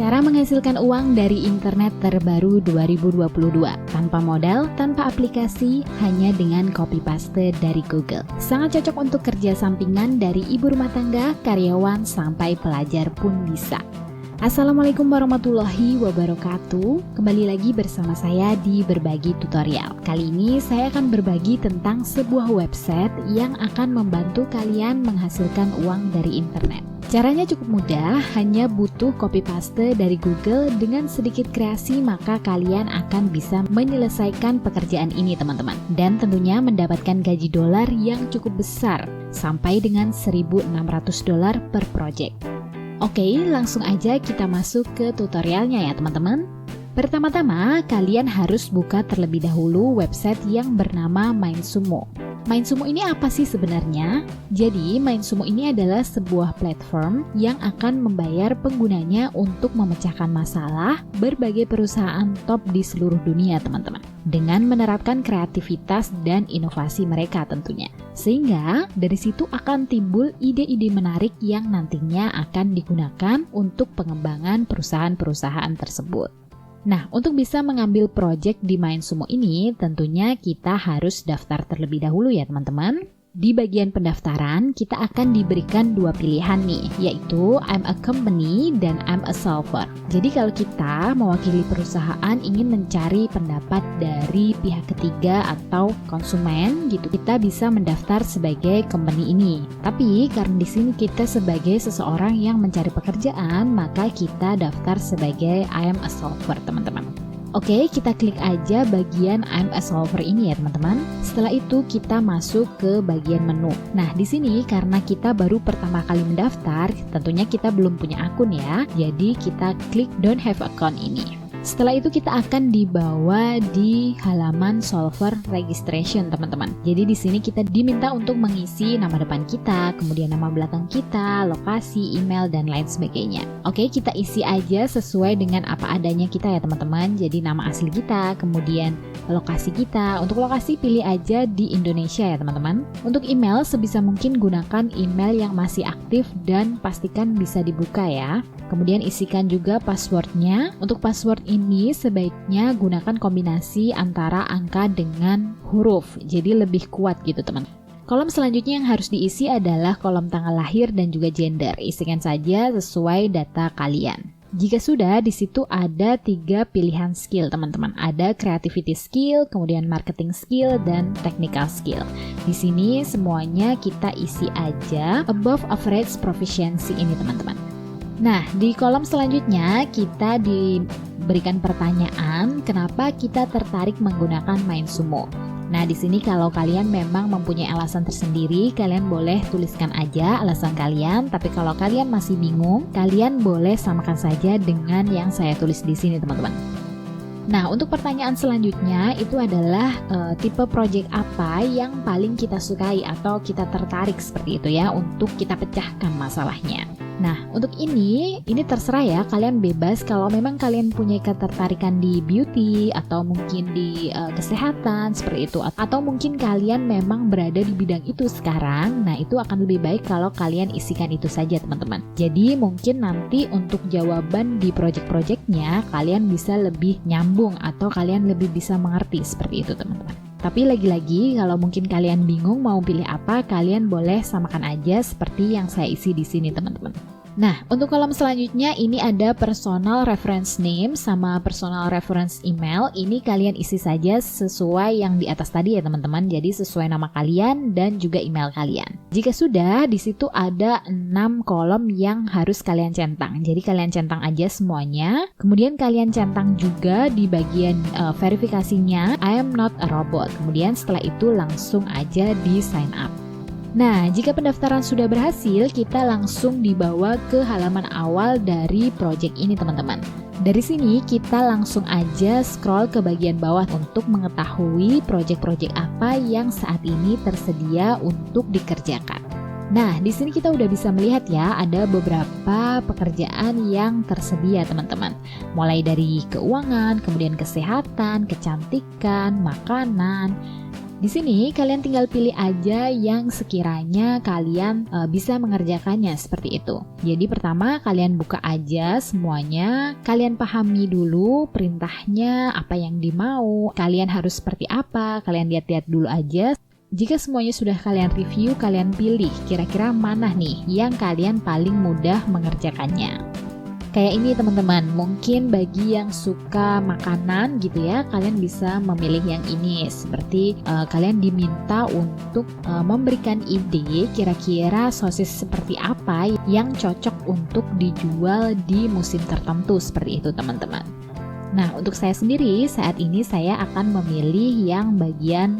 Cara menghasilkan uang dari internet terbaru 2022 tanpa modal, tanpa aplikasi, hanya dengan copy paste dari Google. Sangat cocok untuk kerja sampingan dari ibu rumah tangga, karyawan, sampai pelajar pun bisa. Assalamualaikum warahmatullahi wabarakatuh. Kembali lagi bersama saya di Berbagi Tutorial. Kali ini saya akan berbagi tentang sebuah website yang akan membantu kalian menghasilkan uang dari internet. Caranya cukup mudah, hanya butuh copy paste dari Google. Dengan sedikit kreasi maka kalian akan bisa menyelesaikan pekerjaan ini teman-teman. Dan tentunya mendapatkan gaji dolar yang cukup besar, sampai dengan $1.600 per project. Oke, langsung aja kita masuk ke tutorialnya ya teman-teman. Pertama-tama, kalian harus buka terlebih dahulu website yang bernama MindSumo. MindSumo ini apa sih sebenarnya? Jadi, MindSumo ini adalah sebuah platform yang akan membayar penggunanya untuk memecahkan masalah berbagai perusahaan top di seluruh dunia, teman-teman. Dengan menerapkan kreativitas dan inovasi mereka tentunya. Sehingga, dari situ akan timbul ide-ide menarik yang nantinya akan digunakan untuk pengembangan perusahaan-perusahaan tersebut. Nah, untuk bisa mengambil project di MindSumo ini, tentunya kita harus daftar terlebih dahulu ya teman-teman. Di bagian pendaftaran, kita akan diberikan dua pilihan nih, yaitu I'm a company dan I'm a solver. Jadi kalau kita mewakili perusahaan ingin mencari pendapat dari pihak ketiga atau konsumen gitu, kita bisa mendaftar sebagai company ini. Tapi karena di sini kita sebagai seseorang yang mencari pekerjaan, maka kita daftar sebagai I'm a solver, teman-teman. Oke, kita klik aja bagian I'm a solver ini ya teman-teman. Setelah itu kita masuk ke bagian menu. Nah, di sini karena kita baru pertama kali mendaftar, tentunya kita belum punya akun ya. Jadi kita klik don't have account ini. Setelah itu kita akan dibawa di halaman solver registration teman-teman. Jadi di sini kita diminta untuk mengisi nama depan kita, kemudian nama belakang kita, lokasi, email, dan lain sebagainya. Oke, kita isi aja sesuai dengan apa adanya kita ya teman-teman. Jadi nama asli kita, kemudian lokasi kita. Untuk lokasi pilih aja di Indonesia ya teman-teman. Untuk email sebisa mungkin gunakan email yang masih aktif dan pastikan bisa dibuka ya. Kemudian isikan juga passwordnya. Untuk password ini sebaiknya gunakan kombinasi antara angka dengan huruf, jadi lebih kuat gitu teman. Kolom selanjutnya yang harus diisi adalah kolom tanggal lahir dan juga gender. Isikan saja sesuai data kalian. Jika sudah, di situ ada 3 pilihan skill teman-teman. Ada creativity skill, kemudian marketing skill, dan technical skill. Di sini semuanya kita isi aja above average proficiency ini teman-teman. Nah, di kolom selanjutnya kita diberikan pertanyaan kenapa kita tertarik menggunakan MindSumo. Nah, di sini kalau kalian memang mempunyai alasan tersendiri, kalian boleh tuliskan aja alasan kalian. Tapi kalau kalian masih bingung, kalian boleh samakan saja dengan yang saya tulis di sini, teman-teman. Nah, untuk pertanyaan selanjutnya itu adalah tipe project apa yang paling kita sukai atau kita tertarik seperti itu ya, untuk kita pecahkan masalahnya. Nah, untuk ini terserah ya, kalian bebas kalau memang kalian punya ketertarikan di beauty atau mungkin di kesehatan seperti itu, atau mungkin kalian memang berada di bidang itu sekarang. Nah, itu akan lebih baik kalau kalian isikan itu saja teman-teman. Jadi mungkin nanti untuk jawaban di project-projectnya kalian bisa lebih nyambung atau kalian lebih bisa mengerti seperti itu teman-teman. Tapi lagi-lagi kalau mungkin kalian bingung mau pilih apa, kalian boleh samakan aja seperti yang saya isi di sini teman-teman. Nah, untuk kolom selanjutnya ini ada personal reference name sama personal reference email. Ini kalian isi saja sesuai yang di atas tadi ya teman-teman. Jadi sesuai nama kalian dan juga email kalian. Jika sudah, di situ ada 6 kolom yang harus kalian centang. Jadi kalian centang aja semuanya. Kemudian kalian centang juga di bagian verifikasinya I am not a robot. Kemudian setelah itu langsung aja di sign up. Nah, jika pendaftaran sudah berhasil, kita langsung dibawa ke halaman awal dari project ini teman-teman. Dari sini kita langsung aja scroll ke bagian bawah untuk mengetahui project-project apa yang saat ini tersedia untuk dikerjakan. Nah, di sini kita udah bisa melihat ya, ada beberapa pekerjaan yang tersedia teman-teman. Mulai dari keuangan, kemudian kesehatan, kecantikan, makanan, Di sini kalian tinggal pilih aja yang sekiranya kalian bisa mengerjakannya seperti itu. Jadi pertama kalian buka aja semuanya, kalian pahami dulu perintahnya, apa yang dimau, kalian harus seperti apa, kalian lihat-lihat dulu aja. Jika semuanya sudah kalian review, kalian pilih kira-kira mana nih yang kalian paling mudah mengerjakannya. Kayak ini teman-teman, mungkin bagi yang suka makanan gitu ya, kalian bisa memilih yang ini. Seperti kalian diminta untuk memberikan ide kira-kira sosis seperti apa yang cocok untuk dijual di musim tertentu, seperti itu teman-teman. Nah, untuk saya sendiri saat ini saya akan memilih yang bagian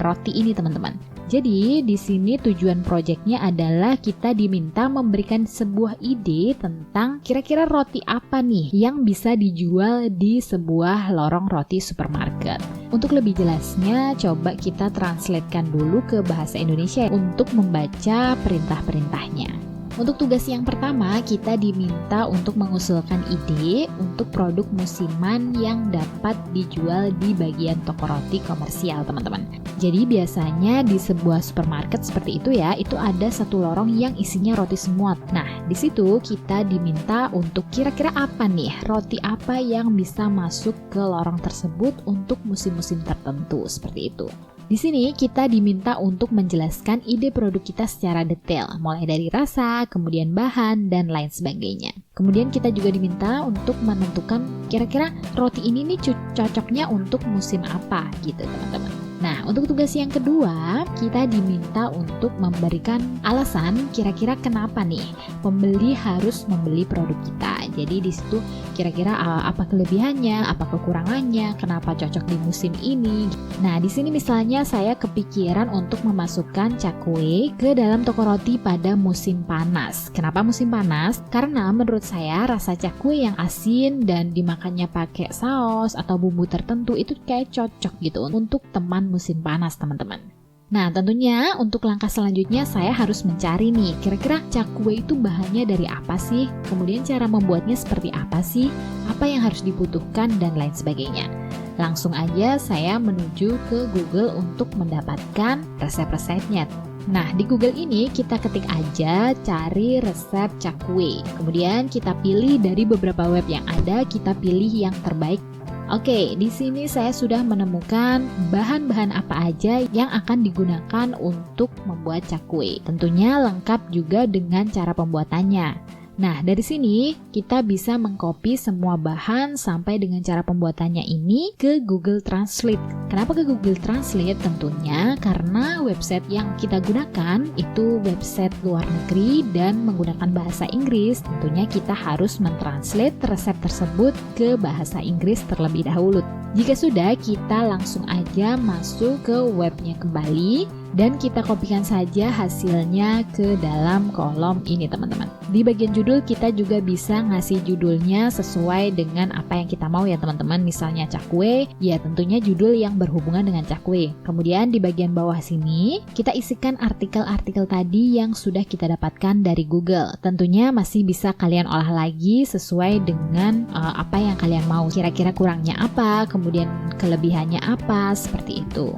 roti ini teman-teman. Jadi di sini tujuan proyeknya adalah kita diminta memberikan sebuah ide tentang kira-kira roti apa nih yang bisa dijual di sebuah lorong roti supermarket. Untuk lebih jelasnya, coba kita translatekan dulu ke bahasa Indonesia untuk membaca perintah-perintahnya. Untuk tugas yang pertama, kita diminta untuk mengusulkan ide untuk produk musiman yang dapat dijual di bagian toko roti komersial, teman-teman. Jadi biasanya di sebuah supermarket seperti itu ya, itu ada satu lorong yang isinya roti semua. Nah, di situ kita diminta untuk kira-kira apa nih, roti apa yang bisa masuk ke lorong tersebut untuk musim-musim tertentu, seperti itu. Di sini kita diminta untuk menjelaskan ide produk kita secara detail, mulai dari rasa, kemudian bahan, dan lain sebagainya. Kemudian kita juga diminta untuk menentukan kira-kira roti ini nih cocoknya untuk musim apa gitu teman-teman. Nah, untuk tugas yang kedua, kita diminta untuk memberikan alasan kira-kira kenapa nih pembeli harus membeli produk kita. Jadi di situ kira-kira apa kelebihannya, apa kekurangannya, kenapa cocok di musim ini. Nah, di sini misalnya saya kepikiran untuk memasukkan cakwe ke dalam toko roti pada musim panas. Kenapa musim panas? Karena menurut saya rasa cakwe yang asin dan dimakannya pakai saus atau bumbu tertentu itu kayak cocok gitu untuk teman musim panas, teman-teman. Nah, tentunya untuk langkah selanjutnya saya harus mencari nih, kira-kira cakwe itu bahannya dari apa sih? Kemudian cara membuatnya seperti apa sih? Apa yang harus dibutuhkan dan lain sebagainya. Langsung aja saya menuju ke Google untuk mendapatkan resep-resepnya. Nah, di Google ini kita ketik aja cari resep cakwe. Kemudian kita pilih dari beberapa web yang ada, kita pilih yang terbaik. Oke, di sini saya sudah menemukan bahan-bahan apa aja yang akan digunakan untuk membuat cakwe. Tentunya lengkap juga dengan cara pembuatannya. Nah, dari sini kita bisa mengcopy semua bahan sampai dengan cara pembuatannya ini ke Google Translate. Kenapa ke Google Translate? Tentunya karena website yang kita gunakan itu website luar negeri dan menggunakan bahasa Inggris. Tentunya kita harus mentranslate resep tersebut ke bahasa Inggris terlebih dahulu. Jika sudah, kita langsung aja masuk ke webnya kembali dan kita kopikan saja hasilnya ke dalam kolom ini teman-teman. Di bagian judul kita juga bisa ngasih judulnya sesuai dengan apa yang kita mau ya teman-teman. Misalnya cakwe, ya tentunya judul yang berhubungan dengan cakwe. Kemudian di bagian bawah sini kita isikan artikel-artikel tadi yang sudah kita dapatkan dari Google. Tentunya masih bisa kalian olah lagi sesuai dengan apa yang kalian mau. Kira-kira kurangnya apa, kemudian kelebihannya apa, seperti itu.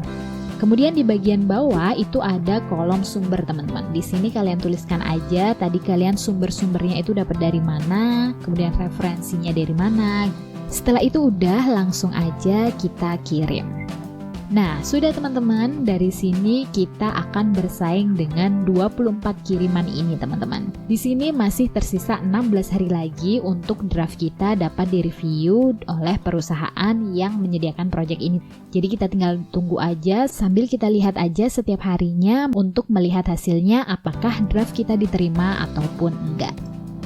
Kemudian di bagian bawah itu ada kolom sumber teman-teman. Di sini kalian tuliskan aja tadi kalian sumber-sumbernya itu dapat dari mana, kemudian referensinya dari mana. Setelah itu udah langsung aja kita kirim. Nah, sudah teman-teman, dari sini kita akan bersaing dengan 24 kiriman ini teman-teman. Di sini masih tersisa 16 hari lagi untuk draft kita dapat direview oleh perusahaan yang menyediakan proyek ini. Jadi kita tinggal tunggu aja sambil kita lihat aja setiap harinya untuk melihat hasilnya apakah draft kita diterima ataupun enggak.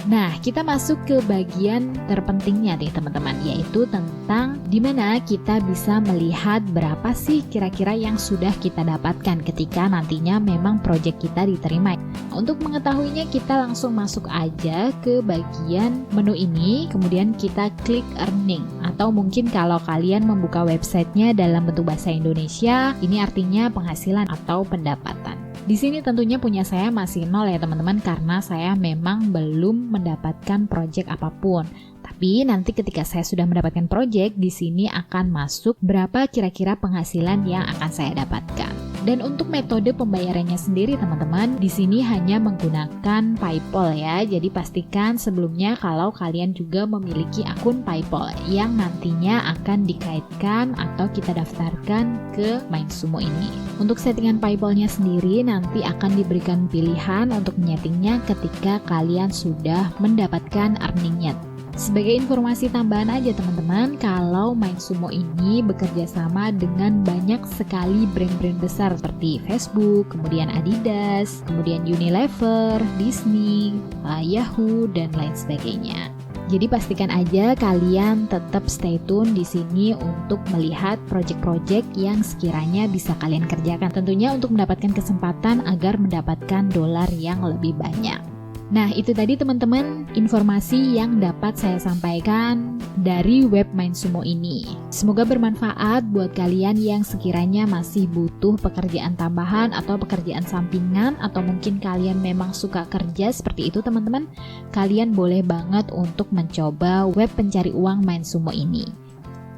Nah, kita masuk ke bagian terpentingnya nih teman-teman, yaitu tentang dimana kita bisa melihat berapa sih kira-kira yang sudah kita dapatkan ketika nantinya memang proyek kita diterima. Untuk mengetahuinya kita langsung masuk aja ke bagian menu ini, kemudian kita klik earning, atau mungkin kalau kalian membuka websitenya dalam bentuk bahasa Indonesia, ini artinya penghasilan atau pendapatan. Di sini tentunya punya saya masih 0 ya teman-teman, karena saya memang belum mendapatkan project apapun. Tapi Tapi nanti ketika saya sudah mendapatkan project, di sini akan masuk berapa kira-kira penghasilan yang akan saya dapatkan. Dan untuk metode pembayarannya sendiri teman-teman, di sini hanya menggunakan PayPal ya. Jadi pastikan sebelumnya kalau kalian juga memiliki akun PayPal yang nantinya akan dikaitkan atau kita daftarkan ke MindSumo ini. Untuk settingan PayPal-nya sendiri nanti akan diberikan pilihan untuk menyetingnya ketika kalian sudah mendapatkan earningnya. Sebagai informasi tambahan aja teman-teman, kalau MindSumo ini bekerja sama dengan banyak sekali brand-brand besar seperti Facebook, kemudian Adidas, kemudian Unilever, Disney, Yahoo, dan lain sebagainya. Jadi pastikan aja kalian tetap stay tune di sini untuk melihat project-project yang sekiranya bisa kalian kerjakan. Tentunya untuk mendapatkan kesempatan agar mendapatkan dolar yang lebih banyak. Nah, itu tadi teman-teman informasi yang dapat saya sampaikan dari web MindSumo ini. Semoga bermanfaat buat kalian yang sekiranya masih butuh pekerjaan tambahan atau pekerjaan sampingan, atau mungkin kalian memang suka kerja seperti itu teman-teman. Kalian boleh banget untuk mencoba web pencari uang MindSumo ini.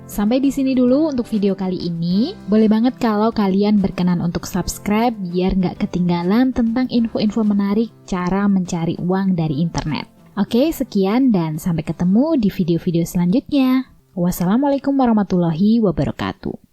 Sampai di sini dulu untuk video kali ini. Boleh banget kalau kalian berkenan untuk subscribe biar nggak ketinggalan tentang info-info menarik cara mencari uang dari internet. Oke, sekian dan sampai ketemu di video-video selanjutnya. Wassalamualaikum warahmatullahi wabarakatuh.